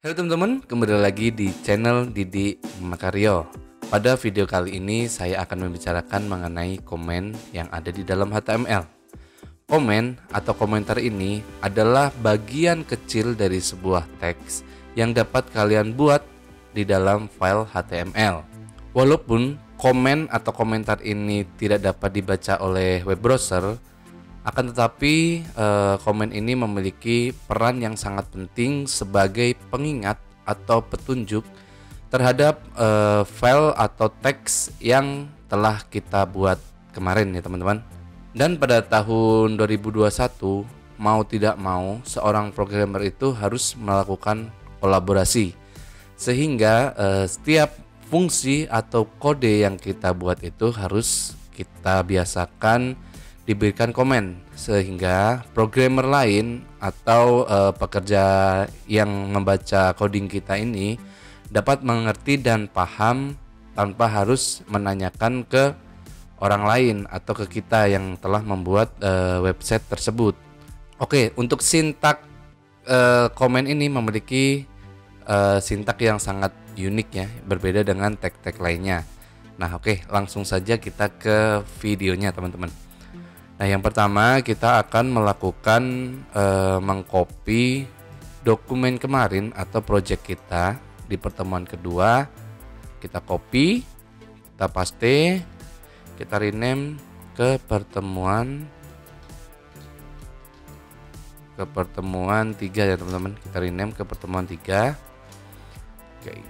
Halo teman-teman, kembali lagi di channel Didi Makario. Pada video kali ini saya akan membicarakan mengenai komen yang ada di dalam HTML. Komen atau komentar ini adalah bagian kecil dari sebuah teks yang dapat kalian buat di dalam file HTML. Walaupun komen atau komentar ini tidak dapat dibaca oleh web browser, akan tetapi komen ini memiliki peran yang sangat penting sebagai pengingat atau petunjuk terhadap file atau teks yang telah kita buat kemarin ya teman-teman. Dan pada tahun 2021 mau tidak mau seorang programmer itu harus melakukan kolaborasi, sehingga setiap fungsi atau kode yang kita buat itu harus kita biasakan diberikan komen, sehingga programmer lain atau pekerja yang membaca coding kita ini dapat mengerti dan paham tanpa harus menanyakan ke orang lain atau ke kita yang telah membuat website tersebut. Oke, untuk sintak komen ini memiliki sintak yang sangat unik ya, berbeda dengan tag-tag lainnya. Nah, oke, langsung saja kita ke videonya teman-teman. Nah, yang pertama kita akan melakukan mengcopy dokumen kemarin atau project kita di pertemuan kedua. Kita copy, kita paste, kita rename ke pertemuan 3 ya teman-teman. Kita rename ke pertemuan 3. Oke.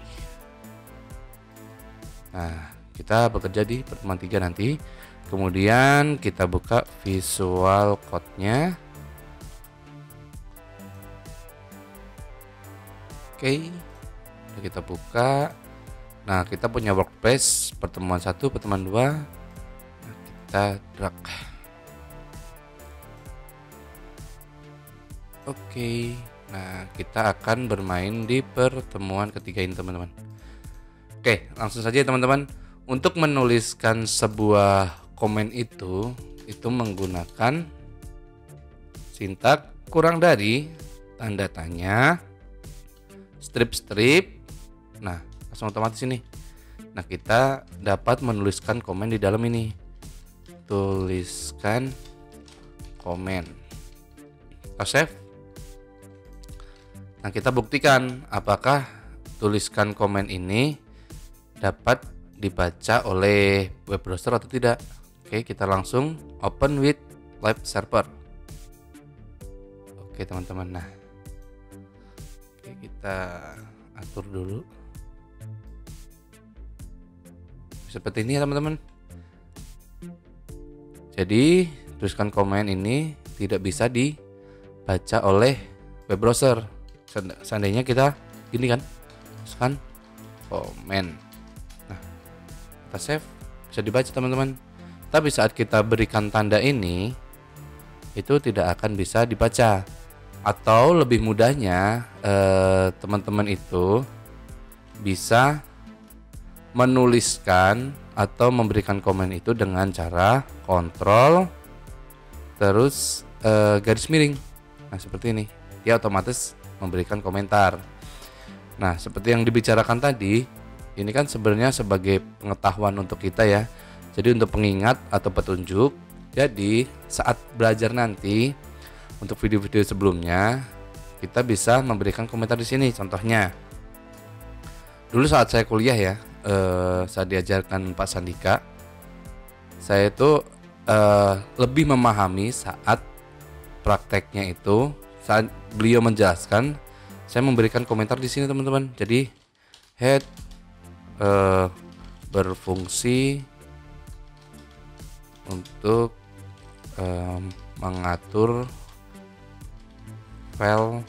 Nah, kita bekerja di pertemuan 3 nanti. Kemudian kita buka Visual Code-nya. Oke, kita buka. Nah, kita punya workspace pertemuan 1, pertemuan 2. Nah, kita drag. Oke, nah kita akan bermain di pertemuan ketiga ini teman-teman. Oke, langsung saja teman-teman. Untuk menuliskan sebuah komen itu menggunakan sintak kurang dari, tanda tanya, strip. Nah, langsung otomatis ini. Nah, kita dapat menuliskan komen di dalam ini. Tuliskan komen. Kita save. Nah, kita buktikan apakah tuliskan komen ini dapat dibaca oleh web browser atau tidak. Oke, kita langsung open with live server. Oke teman-teman, nah oke, kita atur dulu seperti ini ya teman-teman. Jadi tuliskan komen ini tidak bisa dibaca oleh web browser. Seandainya kita gini kan, tuliskan komen. Nah, kita save, bisa dibaca teman-teman. Tapi saat kita berikan tanda ini, itu tidak akan bisa dibaca. Atau lebih mudahnya teman-teman itu bisa menuliskan atau memberikan komen itu dengan cara kontrol terus garis miring. Nah, seperti ini. Dia otomatis memberikan komentar. Nah, seperti yang dibicarakan tadi, ini kan sebenarnya sebagai pengetahuan untuk kita ya. Jadi untuk pengingat atau petunjuk. Jadi saat belajar nanti untuk video-video sebelumnya kita bisa memberikan komentar di sini. Contohnya, dulu saat saya kuliah ya, saat diajarkan Pak Sandika, saya itu lebih memahami saat prakteknya itu. Saat beliau menjelaskan, saya memberikan komentar di sini teman-teman. Jadi head berfungsi untuk mengatur file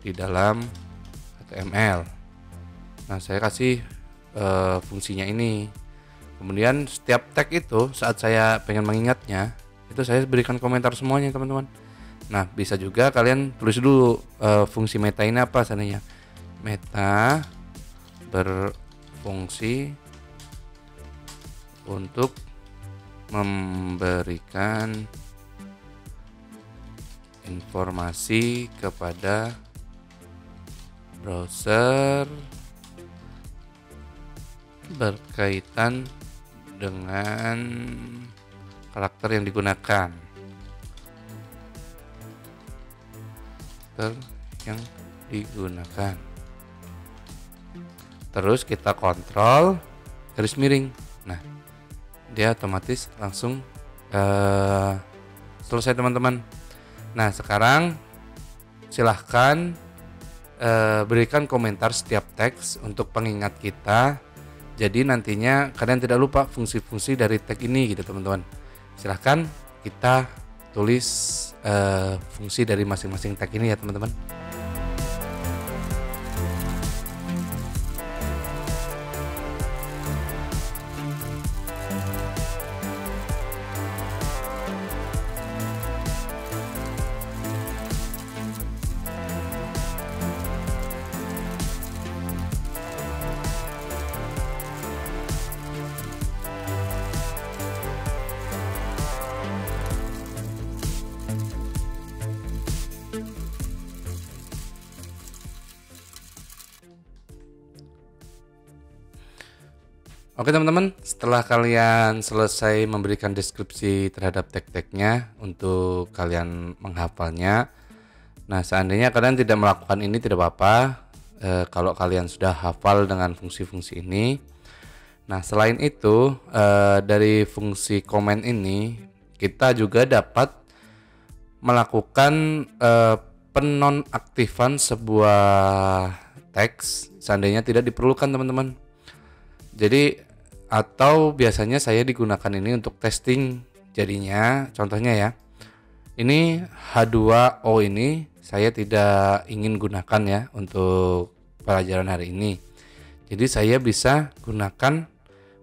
di dalam HTML. Nah, saya kasih fungsinya ini. Kemudian setiap tag itu saat saya pengen mengingatnya, itu saya berikan komentar semuanya teman-teman. Nah, bisa juga kalian tulis dulu fungsi meta ini apa seandainya. Meta berfungsi untuk memberikan informasi kepada browser berkaitan dengan karakter yang digunakan. Terus kita kontrol garis miring. Nah, dia otomatis langsung selesai teman-teman. Nah, sekarang silahkan berikan komentar setiap teks untuk pengingat kita. Jadi nantinya kalian tidak lupa fungsi-fungsi dari tag ini gitu teman-teman. Silahkan kita tulis fungsi dari masing-masing tag ini ya teman-teman. Oke teman-teman, setelah kalian selesai memberikan deskripsi terhadap tag-tagnya untuk kalian menghafalnya. Nah, seandainya kalian tidak melakukan ini tidak apa-apa kalau kalian sudah hafal dengan fungsi-fungsi ini. Nah, selain itu dari fungsi komen ini kita juga dapat melakukan penonaktifan sebuah teks seandainya tidak diperlukan teman-teman. Jadi atau biasanya saya digunakan ini untuk testing. Jadinya contohnya ya, ini H2O ini saya tidak ingin gunakan ya untuk pelajaran hari ini. Jadi saya bisa gunakan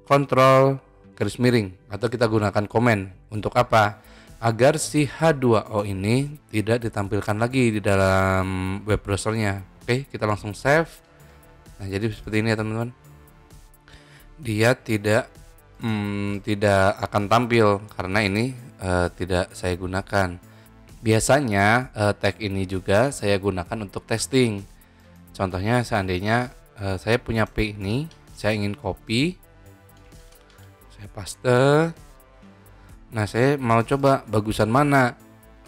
kontrol garis miring atau kita gunakan komen. Untuk apa? Agar si H2O ini tidak ditampilkan lagi di dalam web browsernya. Oke, kita langsung save. Nah, jadi seperti ini ya teman-teman. Dia tidak akan tampil karena ini tidak saya gunakan. Biasanya tag ini juga saya gunakan untuk testing. Contohnya seandainya saya punya P ini, saya ingin copy, saya paste. Nah, saya mau coba bagusan mana,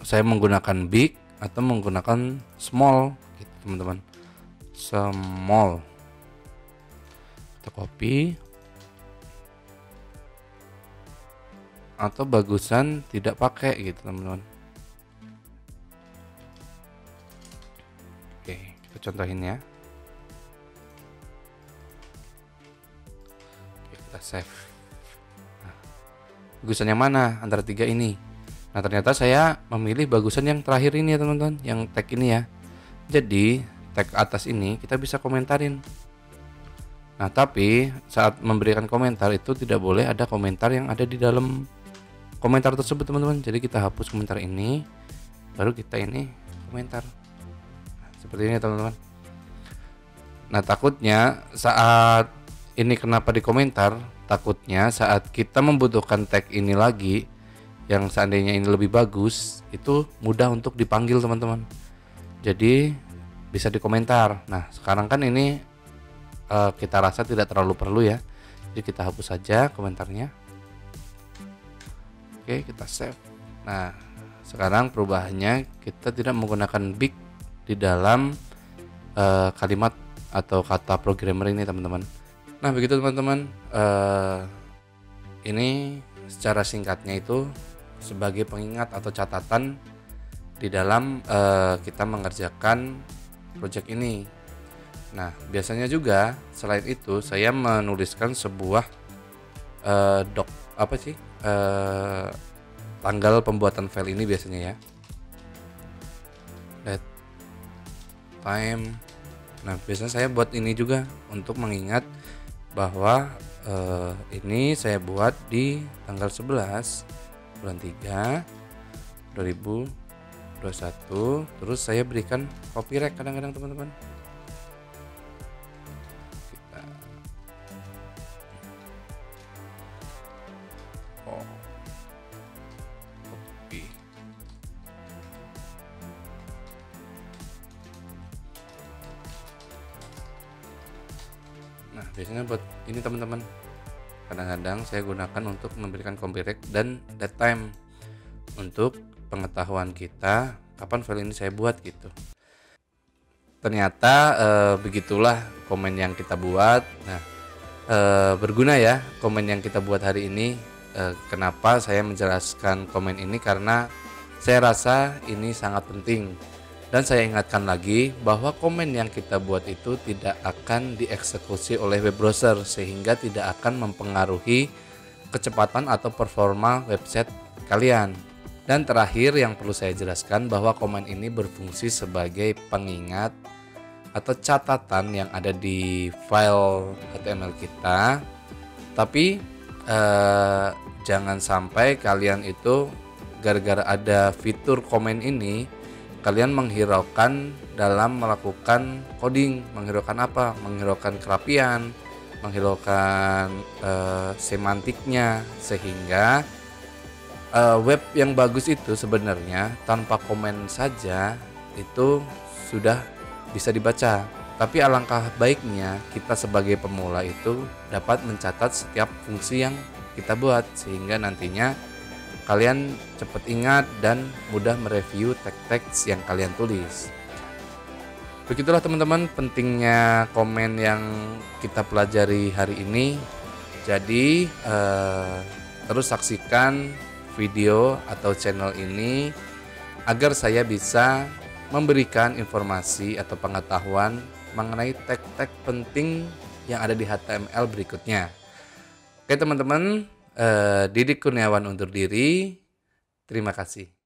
saya menggunakan big atau menggunakan small gitu teman-teman. Small, kita copy. Atau bagusan tidak pakai gitu teman-teman. Oke, kita contohin ya. Oke, kita save. Nah, bagusan yang mana antara tiga ini? Nah, ternyata saya memilih bagusan yang terakhir ini ya teman-teman, yang tag ini ya. Jadi tag atas ini kita bisa komentarin. Nah, tapi saat memberikan komentar itu tidak boleh ada komentar yang ada di dalam komentar tersebut teman-teman. Jadi kita hapus komentar ini, baru kita ini komentar. Nah, seperti ini teman-teman. Nah, takutnya saat ini kenapa di komentar, takutnya saat kita membutuhkan tag ini lagi yang seandainya ini lebih bagus, itu mudah untuk dipanggil teman-teman. Jadi bisa di komentar. Nah, sekarang kan ini kita rasa tidak terlalu perlu ya. Jadi kita hapus saja komentarnya. Oke, kita save. Nah, sekarang perubahannya kita tidak menggunakan big di dalam kalimat atau kata programmer ini teman-teman. Nah, begitu teman-teman. Ini secara singkatnya itu sebagai pengingat atau catatan di dalam kita mengerjakan project ini. Nah, biasanya juga selain itu saya menuliskan sebuah tanggal pembuatan file ini biasanya ya. Let time. Nah, biasanya saya buat ini juga untuk mengingat bahwa ini saya buat di tanggal 11 bulan 3 2021. Terus saya berikan copyright kadang-kadang teman-teman. biasanya buat ini teman-teman. Kadang-kadang saya gunakan untuk memberikan copyright dan dead time untuk pengetahuan kita kapan file ini saya buat gitu. Ternyata begitulah komen yang kita buat. Nah, berguna ya komen yang kita buat hari ini. Kenapa saya menjelaskan komen ini? Karena saya rasa ini sangat penting. Dan saya ingatkan lagi bahwa komen yang kita buat itu tidak akan dieksekusi oleh web browser, sehingga tidak akan mempengaruhi kecepatan atau performa website kalian. Dan terakhir yang perlu saya jelaskan bahwa komen ini berfungsi sebagai pengingat atau catatan yang ada di file HTML kita. Tapi jangan sampai kalian itu gara-gara ada fitur komen ini kalian menghiraukan dalam melakukan coding. Menghiraukan apa? Menghiraukan kerapian, menghiraukan semantiknya, sehingga web yang bagus itu sebenarnya tanpa komen saja itu sudah bisa dibaca. Tapi alangkah baiknya kita sebagai pemula itu dapat mencatat setiap fungsi yang kita buat, sehingga nantinya kalian cepat ingat dan mudah mereview teks-teks yang kalian tulis. Begitulah teman-teman pentingnya komen yang kita pelajari hari ini. Jadi terus saksikan video atau channel ini agar saya bisa memberikan informasi atau pengetahuan mengenai teks-teks penting yang ada di HTML berikutnya. Oke teman-teman, Didik Kurniawan undur diri. Terima kasih.